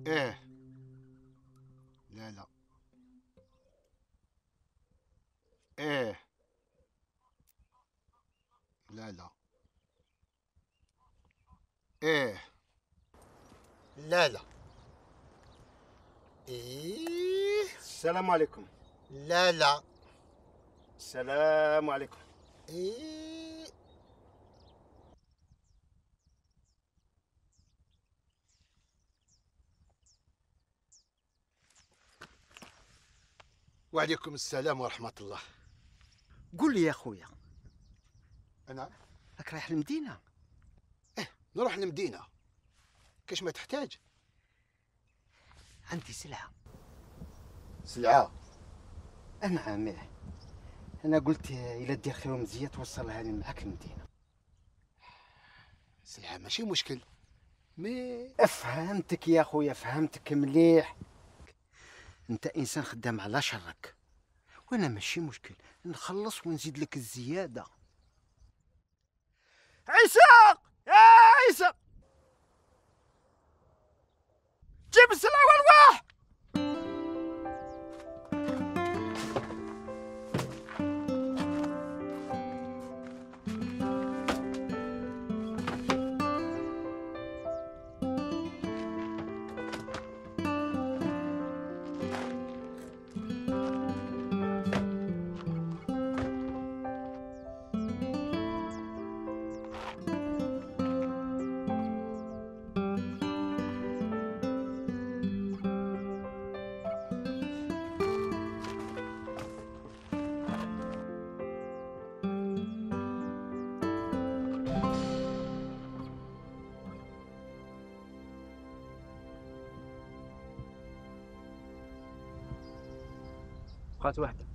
ايه. لا لا. ايه. لا لا. ايه. لا لا. ايه. السلام عليكم. لا لا. السلام عليكم. ايه. وعليكم السلام ورحمة الله. قول لي يا خويا، أنا راك رايح للمدينة؟ إيه، نروح للمدينة كاش ما تحتاج. عندي سلعة. سلعة؟ نعم. أنا قلت إلا دير خير مزية توصلها لي معاك المدينة. سلعة ماشي مشكل، مي فهمتك يا خويا، فهمتك مليح. أنت إنسان خدام على شرك، وأنا ماشي مشكل، نخلص ونزيد لك الزيادة. عيسى، يا عيسى، جيب السلعة والواح. بقات واحدة.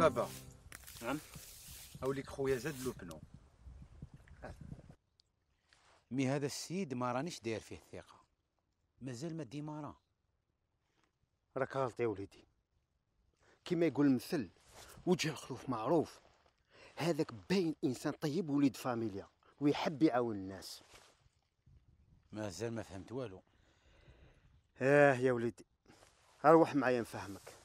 بابا. نعم. اوليك خويا زاد له بنو. مي هذا السيد ما رانيش داير فيه الثقه، مازال ما ديمارا. راك غلط يا وليدي، كيما يقول المثل وجه الخلوف معروف. هذاك باين انسان طيب وليد فاميليا ويحب يعاون الناس. مازال ما فهمت والو. يا وليدي، اروح معايا نفهمك.